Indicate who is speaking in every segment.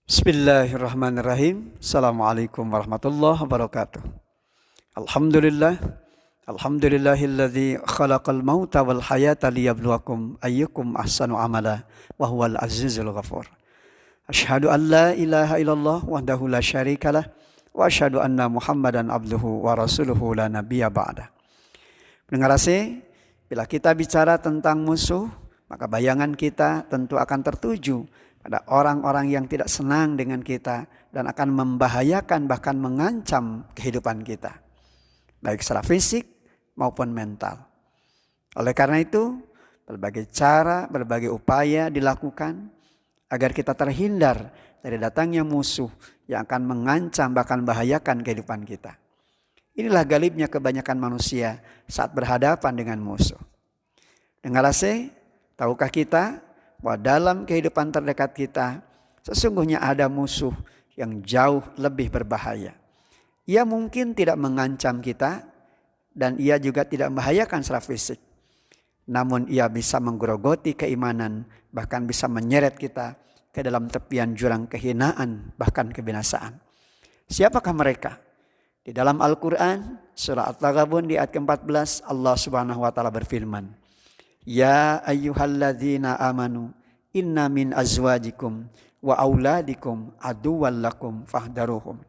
Speaker 1: Bismillahirrahmanirrahim. Assalamualaikum warahmatullahi wabarakatuh. Alhamdulillah. Alhamdulillahilladzi khalaqal mauta wal hayata liyabluwakum ayyukum ahsanu amala wa huwal azizul ghafur. Asyhadu an la ilaha illallah wahdahu la syarikalah wa asyhadu anna Muhammadan abduhu wa rasuluhu la nabiyya ba'da. Pendengar AC, bila kita bicara tentang musuh, maka bayangan kita tentu akan tertuju pada orang-orang yang tidak senang dengan kita dan akan membahayakan bahkan mengancam kehidupan kita, baik secara fisik maupun mental. Oleh karena itu, berbagai cara, berbagai upaya dilakukan agar kita terhindar dari datangnya musuh yang akan mengancam bahkan membahayakan kehidupan kita. Inilah galibnya kebanyakan manusia saat berhadapan dengan musuh. Dengar AC, tahukah kita bahwa dalam kehidupan terdekat kita sesungguhnya ada musuh yang jauh lebih berbahaya. Ia mungkin tidak mengancam kita dan ia juga tidak membahayakan secara fisik. Namun ia bisa menggerogoti keimanan, bahkan bisa menyeret kita ke dalam tepian jurang kehinaan, bahkan kebinasaan. Siapakah mereka? Di dalam Al-Quran, surah At-Taghabun di ayat ke-14, Allah Subhanahu wa Ta'ala berfirman, Ya ayyuhalladzina amanu inna min azwajikum wa auladikum aduwwan lakum fahdaruhum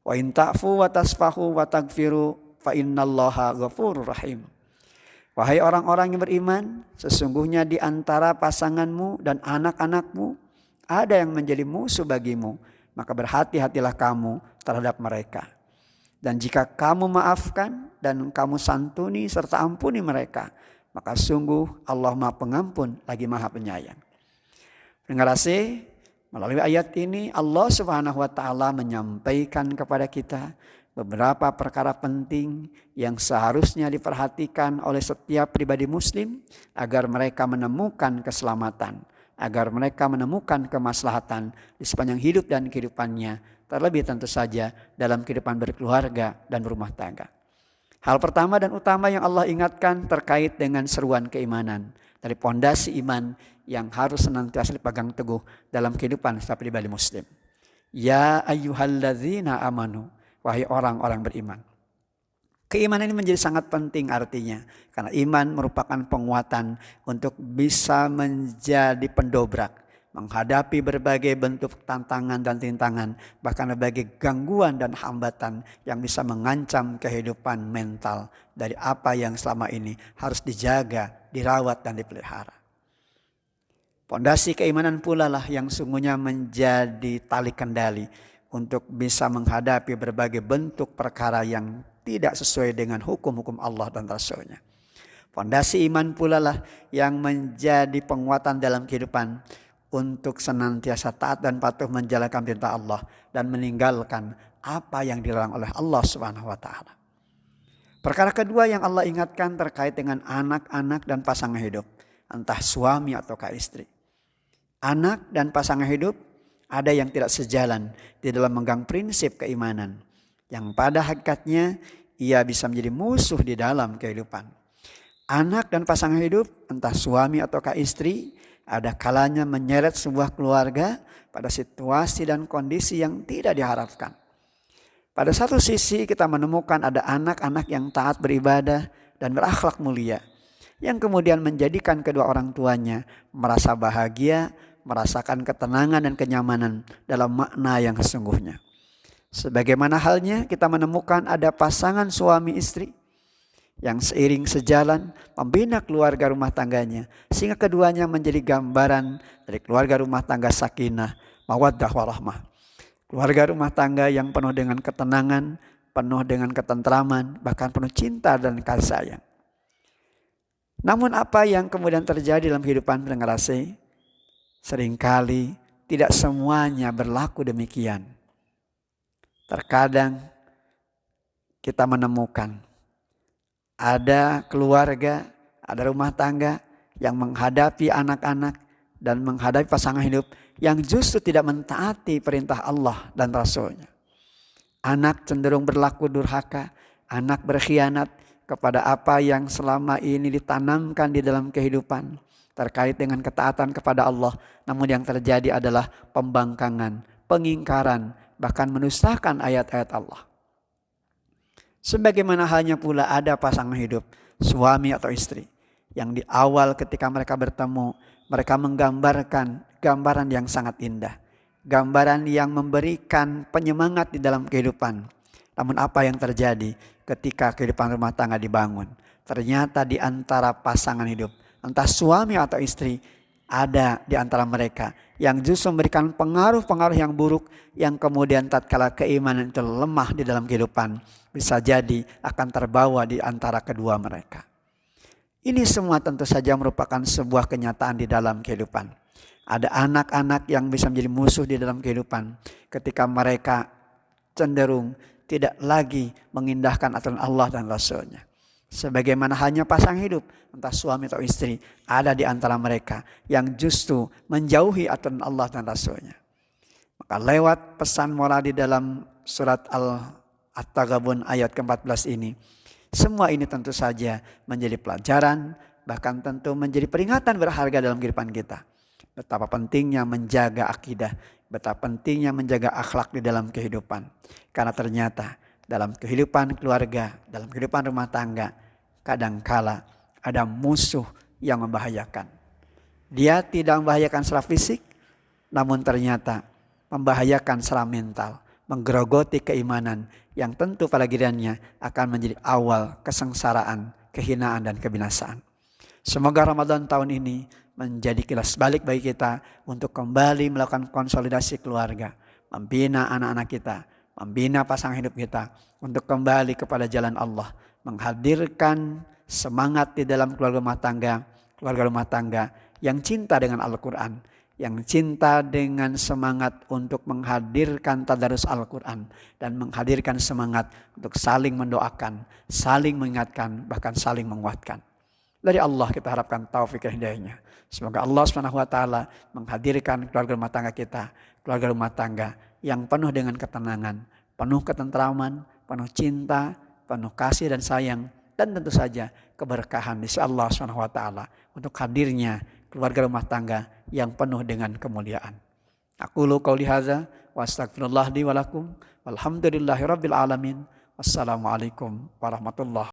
Speaker 1: wa in ta'fu wa tasfahu wa taghfiru fa innallaha ghafurur rahim. Wahai orang-orang yang beriman, sesungguhnya di antara pasanganmu dan anak-anakmu ada yang menjadi musuh bagimu, maka berhati-hatilah kamu terhadap mereka. Dan jika kamu maafkan dan kamu santuni serta ampuni mereka, maka sungguh Allah Maha Pengampun lagi Maha Penyayang. Pendengar AC, melalui ayat ini Allah Subhanahu wa Ta'ala menyampaikan kepada kita beberapa perkara penting yang seharusnya diperhatikan oleh setiap pribadi muslim agar mereka menemukan keselamatan, agar mereka menemukan kemaslahatan di sepanjang hidup dan kehidupannya, terlebih tentu saja dalam kehidupan berkeluarga dan berumah tangga. Hal pertama dan utama yang Allah ingatkan terkait dengan seruan keimanan, dari pondasi iman yang harus senantiasa dipegang teguh dalam kehidupan setiap pribadi muslim. Ya ayyuhalladzina amanu, wahai orang-orang beriman. Keimanan ini menjadi sangat penting artinya, karena iman merupakan penguatan untuk bisa menjadi pendobrak menghadapi berbagai bentuk tantangan dan rintangan, bahkan berbagai gangguan dan hambatan yang bisa mengancam kehidupan mental dari apa yang selama ini harus dijaga, dirawat dan dipelihara. Pondasi keimanan pula lah yang sungguhnya menjadi tali kendali untuk bisa menghadapi berbagai bentuk perkara yang tidak sesuai dengan hukum-hukum Allah dan Rasul-Nya. Pondasi iman pula lah yang menjadi penguatan dalam kehidupan untuk senantiasa taat dan patuh menjalankan perintah Allah dan meninggalkan apa yang dilarang oleh Allah Subhanahu wa Ta'ala. Perkara kedua yang Allah ingatkan terkait dengan anak-anak dan pasangan hidup, entah suami ataukah istri. Anak dan pasangan hidup ada yang tidak sejalan di dalam memegang prinsip keimanan, yang pada hakikatnya ia bisa menjadi musuh di dalam kehidupan. Anak dan pasangan hidup, entah suami ataukah istri, ada kalanya menyeret sebuah keluarga pada situasi dan kondisi yang tidak diharapkan. Pada satu sisi kita menemukan ada anak-anak yang taat beribadah dan berakhlak mulia, yang kemudian menjadikan kedua orang tuanya merasa bahagia, merasakan ketenangan dan kenyamanan dalam makna yang sesungguhnya. Sebagaimana halnya kita menemukan ada pasangan suami istri yang seiring sejalan membina keluarga rumah tangganya, sehingga keduanya menjadi gambaran dari keluarga rumah tangga sakinah, mawaddah warahmah. Keluarga rumah tangga yang penuh dengan ketenangan, penuh dengan ketentraman, bahkan penuh cinta dan kasih sayang. Namun apa yang kemudian terjadi dalam kehidupan pendengar AC? Seringkali tidak semuanya berlaku demikian. Terkadang kita menemukan ada keluarga, ada rumah tangga yang menghadapi anak-anak dan menghadapi pasangan hidup yang justru tidak mentaati perintah Allah dan Rasul-Nya. Anak cenderung berlaku durhaka, anak berkhianat kepada apa yang selama ini ditanamkan di dalam kehidupan terkait dengan ketaatan kepada Allah. Namun yang terjadi adalah pembangkangan, pengingkaran, bahkan menustakan ayat-ayat Allah. Sebagaimana halnya pula ada pasangan hidup, suami atau istri, yang di awal ketika mereka bertemu, mereka menggambarkan gambaran yang sangat indah. Gambaran yang memberikan penyemangat di dalam kehidupan. Namun apa yang terjadi ketika kehidupan rumah tangga dibangun? Ternyata di antara pasangan hidup, entah suami atau istri, ada di antara mereka yang justru memberikan pengaruh-pengaruh yang buruk, yang kemudian tatkala keimanan itu lemah di dalam kehidupan, bisa jadi akan terbawa di antara kedua mereka. Ini semua tentu saja merupakan sebuah kenyataan di dalam kehidupan. Ada anak-anak yang bisa menjadi musuh di dalam kehidupan ketika mereka cenderung tidak lagi mengindahkan aturan Allah dan Rasul-Nya. Sebagaimana hanya pasangan hidup, entah suami atau istri, ada di antara mereka yang justru menjauhi aturan Allah dan Rasul-Nya. Maka lewat pesan moral di dalam surat At-Taghabun ayat ke-14 ini, semua ini tentu saja menjadi pelajaran, bahkan tentu menjadi peringatan berharga dalam kehidupan kita. Betapa pentingnya menjaga akidah, betapa pentingnya menjaga akhlak di dalam kehidupan. Karena ternyata dalam kehidupan keluarga, dalam kehidupan rumah tangga, kadangkala ada musuh yang membahayakan. Dia tidak membahayakan secara fisik, namun ternyata membahayakan secara mental, menggerogoti keimanan yang tentu pada gilirannya akan menjadi awal kesengsaraan, kehinaan dan kebinasaan. Semoga Ramadan tahun ini menjadi kilas balik bagi kita untuk kembali melakukan konsolidasi keluarga, membina anak-anak kita, membina pasangan hidup kita untuk kembali kepada jalan Allah, menghadirkan semangat di dalam keluarga rumah tangga yang cinta dengan Al-Quran, yang cinta dengan semangat untuk menghadirkan tadarus Al-Quran dan menghadirkan semangat untuk saling mendoakan, saling mengingatkan, bahkan saling menguatkan. Dari Allah kita harapkan taufik dan hidayahnya. Semoga Allah SWT menghadirkan keluarga rumah tangga kita, keluarga rumah tangga yang penuh dengan ketenangan, penuh ketentraman, penuh cinta, penuh kasih dan sayang, dan tentu saja keberkahan di sisi Allah SWT untuk hadirnya keluarga rumah tangga yang penuh dengan kemuliaan. Aqulu qauli hadza wa astaghfirullah li wa lakum walhamdulillahirabbil alamin. Wassalamualaikum warahmatullahi